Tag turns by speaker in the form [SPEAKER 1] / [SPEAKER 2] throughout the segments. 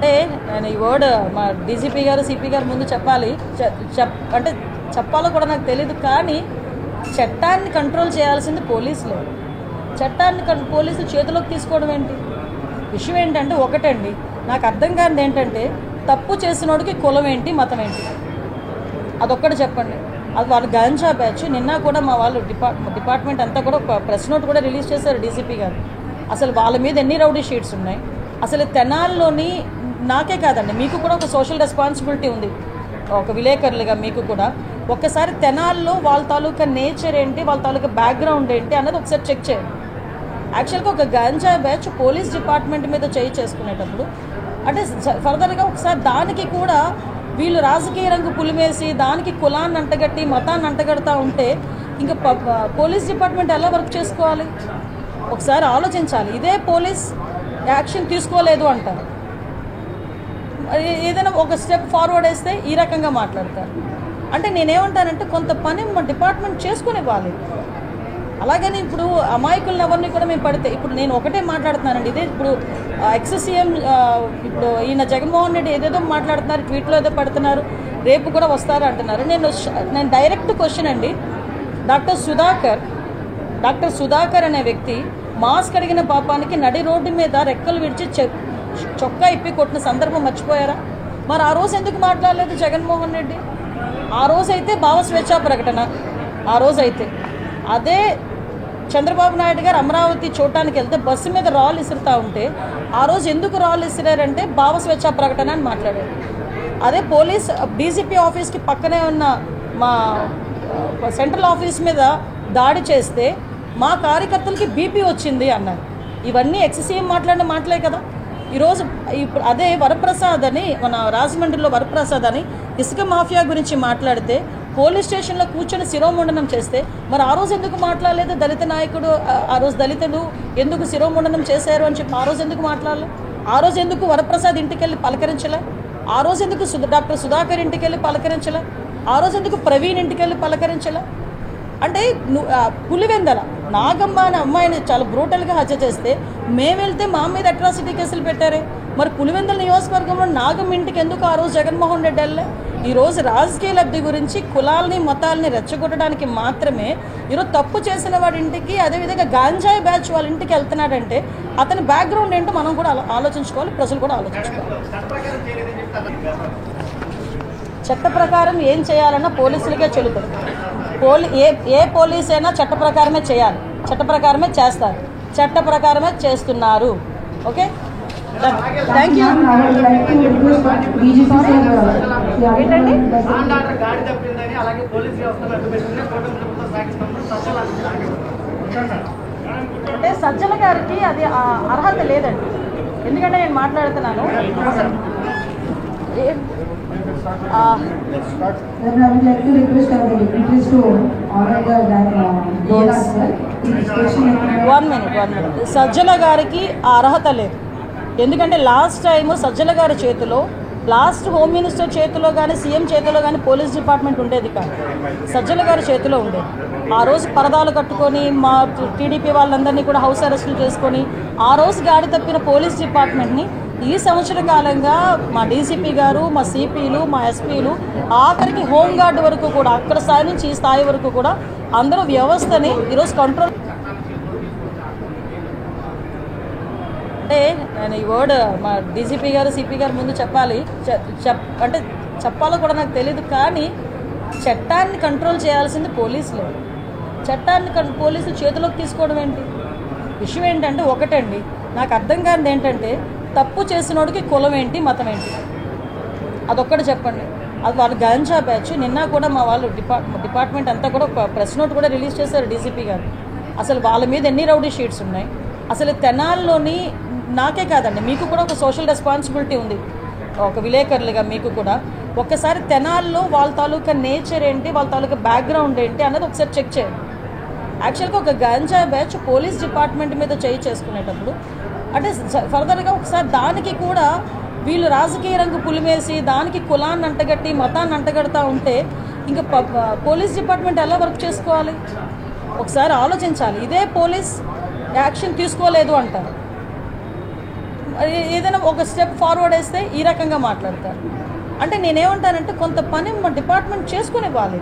[SPEAKER 1] అంటే నేను ఈ వర్డ్ మా డీజీపీ గారు సిపి గారు ముందు చెప్పాలి, అంటే చెప్పాలో కూడా నాకు తెలియదు. కానీ చట్టాన్ని కంట్రోల్ చేయాల్సింది పోలీసులే. చట్టాన్ని పోలీసులు చేతిలోకి తీసుకోవడం ఏంటి? విషయం ఏంటంటే ఒకటండి, నాకు అర్థం కానిది ఏంటంటే తప్పు చేసినోడికి కులం ఏంటి, మతం ఏంటి, అదొక్కటి చెప్పండి. అది వాళ్ళు గాంజా బ్యాచ్. నిన్న కూడా మా వాళ్ళు డిపార్ట్మెంట్ అంతా కూడా ఒక ప్రెస్ నోట్ కూడా రిలీజ్ చేశారు డీసీపీ గారు. అసలు వాళ్ళ మీద ఎన్ని రౌడీ షీట్స్ ఉన్నాయి. అసలు తెనాల్లోని నాకే కాదండి, మీకు కూడా ఒక సోషల్ రెస్పాన్సిబిలిటీ ఉంది, ఒక విలేకరులుగా మీకు కూడా. ఒక్కసారి తెనాల్లో వాళ్ళ తాలూకా నేచర్ ఏంటి, వాళ్ళ తాలూకా బ్యాక్గ్రౌండ్ ఏంటి అన్నది ఒకసారి చెక్ చేయండి. యాక్చువల్గా ఒక గాంజా బ్యాచ్ పోలీస్ డిపార్ట్మెంట్ మీద చేసుకునేటప్పుడు అంటే ఫర్దర్గా ఒకసారి దానికి కూడా వీళ్ళు రాజకీయ రంగు పులిమేసి దానికి కులాన్ని అంటగట్టి మతాన్ని అంటగడతా ఉంటే ఇంకా పోలీస్ డిపార్ట్మెంట్ ఎలా వర్క్ చేసుకోవాలి? ఒకసారి ఆలోచించాలి. ఇదే పోలీస్ యాక్షన్ తీసుకోలేదు అంటారు, ఏదైనా ఒక స్టెప్ ఫార్వర్డ్ వేస్తే ఈ రకంగా మాట్లాడతారు. అంటే నేనేమంటానంటే కొంత పని మా డిపార్ట్మెంట్ చేసుకునివ్వాలి. అలాగని ఇప్పుడు అమాయకులను ఎవరిని కూడా మేము పడితే, ఇప్పుడు నేను ఒకటే మాట్లాడుతున్నానండి, ఇదే ఇప్పుడు ఎక్స్-సీఎం ఇప్పుడు ఈయన జగన్మోహన్ రెడ్డి ఏదేదో మాట్లాడుతున్నారు, ట్వీట్లో ఏదో పెడుతున్నారు, రేపు కూడా వస్తారు అంటున్నారు. నేను డైరెక్ట్ క్వశ్చన్ అండి, డాక్టర్ సుధాకర్ అనే వ్యక్తి మాస్క్ అడిగిన పాపానికి నడి రోడ్డు మీద రెక్కలు విడిచి చొక్కా ఇప్పి కొట్టిన సందర్భం మర్చిపోయారా? మరి ఆ రోజు ఎందుకు మాట్లాడలేదు జగన్మోహన్ రెడ్డి? ఆ రోజైతే భావ స్వేచ్ఛా ప్రకటన, ఆ రోజైతే అదే చంద్రబాబు నాయుడు గారు అమరావతి చూడటానికి వెళ్తే బస్సు మీద రాళ్ళు ఇసురుతూ ఉంటే ఆ రోజు ఎందుకు రాళ్ళు ఇసిరారంటే భావ స్వేచ్ఛా ప్రకటన అని మాట్లాడారు. అదే పోలీస్ డీజీపీ ఆఫీస్కి పక్కనే ఉన్న మా సెంట్రల్ ఆఫీస్ మీద దాడి చేస్తే మా కార్యకర్తలకి బీపీ వచ్చింది అన్నారు. ఇవన్నీ ఎక్స్-సీఎం మాట్లాడిన మాటలే కదా. ఈరోజు ఇప్పుడు అదే వరప్రసాద్ అని, మన రాజమండ్రిలో వరప్రసాద్ అని ఇసుక మాఫియా గురించి మాట్లాడితే పోలీస్ స్టేషన్లో కూర్చొని శిరోముండనం చేస్తే మరి ఆ రోజు ఎందుకు మాట్లాడలేదు? దళిత నాయకుడు, ఆ రోజు దళితులు ఎందుకు శిరోముండనం చేశారు అని చెప్పి ఆ రోజు ఎందుకు మాట్లాడలేదు? ఆ రోజు ఎందుకు వరప్రసాద్ ఇంటికి వెళ్ళి పలకరించలే? ఆ రోజు ఎందుకు డాక్టర్ సుధాకర్ ఇంటికి వెళ్ళి పలకరించలే? ఆ రోజు ఎందుకు ప్రవీణ్ ఇంటికి వెళ్ళి పలకరించలే? అంటే పులివెందల నాగమ్మ అనే అమ్మాయిని చాలా బ్రూటల్గా హత్య చేస్తే మేము వెళ్తే మా మీద అట్రాసిటీ కేసులు పెట్టారే. మరి పులివెందల నియోజకవర్గంలో నాగమ్మ ఇంటికి ఎందుకు ఆ రోజు జగన్మోహన్ రెడ్డి వెళ్ళే? ఈరోజు రాజకీయ లబ్ధి గురించి కులాలని మతాలని రెచ్చగొట్టడానికి మాత్రమే ఈరోజు తప్పు చేసిన వాడి ఇంటికి, అదేవిధంగా గాంజాయి బ్యాచ్ వాళ్ళ ఇంటికి వెళ్తున్నాడంటే అతని బ్యాక్గ్రౌండ్ ఏంటో మనం కూడా ఆలోచించుకోవాలి, ప్రజలు కూడా ఆలోచించుకోవాలి. చట్ట ప్రకారం ఏం చేయాలన్నా పోలీసులకే చెల్లుతుంది. ఏ పోలీస్ అయినా చట్ట ప్రకారమే చేయాలి, చట్ట ప్రకారమే చేస్తారు, చట్ట ప్రకారమే చేస్తున్నారు. Okay, thank you. ఏంటండి అంటే సజ్జల గారికి అది అర్హత లేదండి. ఎందుకంటే నేను మాట్లాడుతున్నాను, వన్ మినిట్ సజ్జల గారికి ఆ అర్హత లేదు. ఎందుకంటే లాస్ట్ టైం సజ్జల గారి చేతిలో, లాస్ట్ హోమ్ మినిస్టర్ చేతిలో కానీ సీఎం చేతిలో కానీ పోలీస్ డిపార్ట్మెంట్ ఉండేది కాదు, సజ్జల గారి చేతిలో ఉండేది. ఆ రోజు పరదాలు కట్టుకొని మా టీడీపీ వాళ్ళందరినీ కూడా హౌస్ అరెస్టులు చేసుకొని ఆ రోజు గాడి తప్పిన పోలీస్ డిపార్ట్మెంట్ని ఈ సంవత్సర కాలంగా మా డీసీపీ గారు, మా సిపిలు, మా ఎస్పీలు, ఆఖరికి హోంగార్డ్ వరకు కూడా, అక్కడ స్థాయి నుంచి ఈ స్థాయి వరకు కూడా అందరూ వ్యవస్థని ఈరోజు కంట్రోల్. అంటే నేను ఈ వర్డ్ మా డీజీపీ గారు సిపి గారు ముందు చెప్పాలి, అంటే చెప్పాలో కూడా నాకు తెలియదు. కానీ చట్టాన్ని కంట్రోల్ చేయాల్సింది పోలీసులే. చట్టాన్ని పోలీసులు చేతిలోకి తీసుకోవడం ఏంటి? విషయం ఏంటంటే ఒకటండి, నాకు అర్థం కానిది ఏంటంటే తప్పు చేసినోడికి కులం ఏంటి, మతం ఏంటి, అదొక్కటి చెప్పండి. అది వాళ్ళు గాంజా బ్యాచ్. నిన్న కూడా మా వాళ్ళు డిపార్ట్మెంట్ అంతా కూడా ఒక ప్రెస్ నోట్ కూడా రిలీజ్ చేశారు డీసీపీ గారు. అసలు వాళ్ళ మీద ఎన్ని రౌడీ షీట్స్ ఉన్నాయి. అసలు తెనాల్లోని నాకే కాదండి, మీకు కూడా ఒక సోషల్ రెస్పాన్సిబిలిటీ ఉంది, ఒక విలేకరులుగా మీకు కూడా. ఒక్కసారి తెనాల్లో వాళ్ళ తాలూకా నేచర్ ఏంటి, వాళ్ళ తాలూకా బ్యాక్గ్రౌండ్ ఏంటి అన్నది ఒకసారి చెక్ చేయండి. యాక్చువల్గా ఒక గాంజా బ్యాచ్ పోలీస్ డిపార్ట్మెంట్ మీద చేసుకునేటప్పుడు అంటే ఫర్దర్గా ఒకసారి దానికి కూడా వీళ్ళు రాజకీయ రంగు పులిమేసి దానికి కులాన్ని అంటగట్టి మతాన్ని అంటగడతా ఉంటే ఇంకా పోలీస్ డిపార్ట్మెంట్ ఎలా వర్క్ చేసుకోవాలి? ఒకసారి ఆలోచించాలి. ఇదే పోలీస్ యాక్షన్ తీసుకోలేదు అంటారు, ఏదైనా ఒక స్టెప్ ఫార్వర్డ్ వేస్తే ఈ రకంగా మాట్లాడతారు. అంటే నేనేమంటానంటే కొంత పని మా డిపార్ట్మెంట్ చేసుకుని ఇవ్వాలి.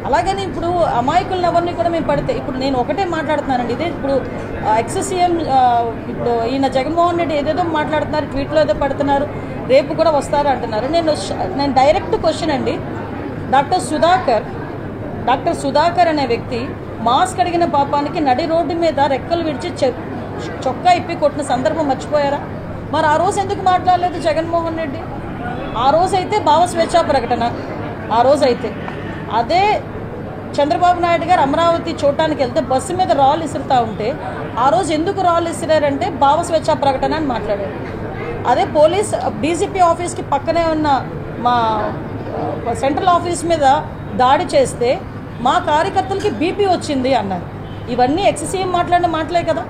[SPEAKER 1] అలాగని ఇప్పుడు అమాయకులను ఎవరిని కూడా మేము పడితే ఇప్పుడు నేను ఒకటే మాట్లాడుతున్నానండి. ఇదే ఇప్పుడు ఎక్స్-సీఎం ఇప్పుడు ఈయన జగన్మోహన్ రెడ్డి ఏదేదో మాట్లాడుతున్నారు, ట్వీట్లో ఏదో పెడుతున్నారు, రేపు కూడా వస్తారు అంటున్నారు. నేను డైరెక్ట్ క్వశ్చన్ అండి, డాక్టర్ సుధాకర్ అనే వ్యక్తి మాస్క్ అడిగిన పాపానికి నడి రోడ్డు మీద రెక్కలు విడిచి చొక్కా ఇప్పి కొట్టిన సందర్భం మర్చిపోయారా? మరి ఆ రోజు ఎందుకు మాట్లాడలేదు జగన్మోహన్ రెడ్డి? ఆ రోజైతే భావ స్వేచ్ఛా ప్రకటన, ఆ రోజైతే అదే చంద్రబాబు నాయుడు గారు అమరావతి చూడటానికి వెళ్తే బస్సు మీద రాళ్ళు ఇసురుతూ ఉంటే ఆ రోజు ఎందుకు రాళ్ళు ఇసిరారంటే భావ స్వేచ్ఛా ప్రకటన అని మాట్లాడారు. అదే పోలీస్ డీజీపీ ఆఫీస్కి పక్కనే ఉన్న మా సెంట్రల్ ఆఫీస్ మీద దాడి చేస్తే మా కార్యకర్తలకి బీపీ వచ్చింది అన్నారు. ఇవన్నీ ఎక్స్-సీఎం మాట్లాడిన మాటలే కదా.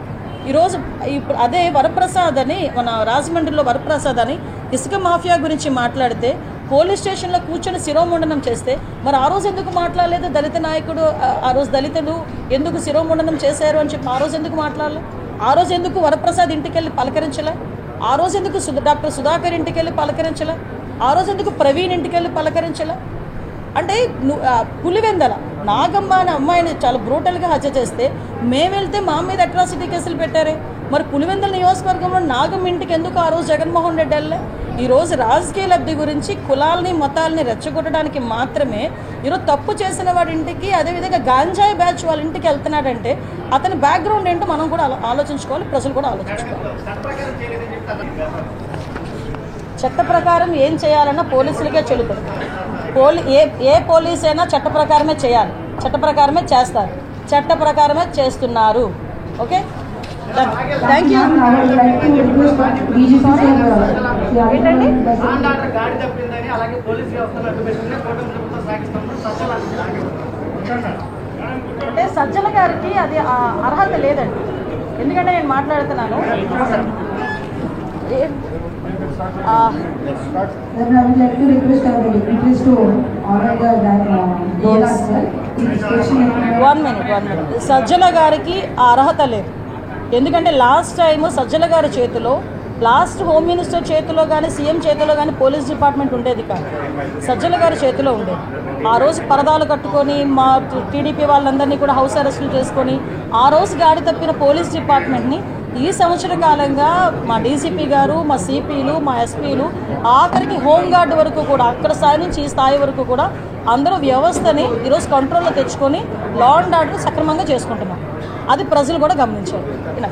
[SPEAKER 1] ఈరోజు ఇప్పుడు అదే వరప్రసాద్ అని మన రాజమండ్రిలో వరప్రసాద్ అని ఇసుక మాఫియా గురించి మాట్లాడితే పోలీస్ స్టేషన్లో కూర్చొని శిరోముండనం చేస్తే మరి ఆ రోజు ఎందుకు మాట్లాడలేదు? దళిత నాయకుడు ఆ రోజు దళితులు ఎందుకు శిరోముండనం చేశారు అని చెప్పి ఆ రోజు ఎందుకు మాట్లాడలే? ఆ రోజు ఎందుకు వరప్రసాద్ ఇంటికి వెళ్ళి పలకరించలే? ఆ రోజు ఎందుకు డాక్టర్ సుధాకర్ ఇంటికి వెళ్ళి పలకరించలే? ఆ రోజు ఎందుకు ప్రవీణ్ ఇంటికి వెళ్ళి పలకరించలే? అంటే పులివెందల నాగమ్మ అనే అమ్మాయిని చాలా బ్రూటల్గా హత్య చేస్తే మేము వెళ్తే మా మీద అట్రాసిటీ కేసులు పెట్టారే. మరి పులివెందల నియోజకవర్గంలో నాగమ్మ ఇంటికి ఎందుకు ఆ రోజు జగన్మోహన్ రెడ్డి వెళ్ళే? ఈరోజు రాజకీయ లబ్ధి గురించి కులాలని మతాలని రెచ్చగొట్టడానికి మాత్రమే ఈరోజు తప్పు చేసిన వాడి ఇంటికి, అదేవిధంగా గాంజాయి బ్యాచ్ వాళ్ళ ఇంటికి వెళ్తున్నాడంటే అతని బ్యాక్గ్రౌండ్ ఏంటో మనం కూడా ఆలోచించుకోవాలి, ప్రజలు కూడా ఆలోచించుకోవాలి. చట్ట ప్రకారం ఏం చేయాలన్నా పోలీసులకే చెల్లుతుంది. ఏ పోలీస్ అయినా చట్ట ప్రకారమే చేయాలి, చట్ట ప్రకారమే చేస్తారు, చట్ట ప్రకారమే చేస్తున్నారు. Okay, thank you. ఏంటండి అంటే సజ్జల గారికి అది అర్హత లేదండి. ఎందుకంటే నేను మాట్లాడుతున్నాను వన్ మినిట్ సజ్జల గారికి ఆ అర్హత లేదు. ఎందుకంటే లాస్ట్ టైం సజ్జల గారి చేతిలో, లాస్ట్ హోమ్ మినిస్టర్ చేతిలో కానీ సీఎం చేతిలో కానీ పోలీస్ డిపార్ట్మెంట్ ఉండేది కాదు, సజ్జల గారి చేతిలో ఉండేది. ఆ రోజు పరదాలు కట్టుకొని మా టీడీపీ వాళ్ళందరినీ కూడా హౌస్ అరెస్టులు చేసుకొని ఆ రోజు గాడి తప్పిన పోలీస్ డిపార్ట్మెంట్ని ఈ సంవత్సర కాలంగా మా డీసీపీ గారు, మా సిపిలు, మా ఎస్పీలు, ఆఖరికి హోంగార్డ్ వరకు కూడా అక్కడ స్థాయి నుంచి ఈ స్థాయి వరకు కూడా అందరూ వ్యవస్థని ఈరోజు కంట్రోల్లో తెచ్చుకొని లా అండ్ ఆర్డర్ సక్రమంగా చేసుకుంటున్నాం. అది ప్రజలు కూడా గమనించారు. ఇలా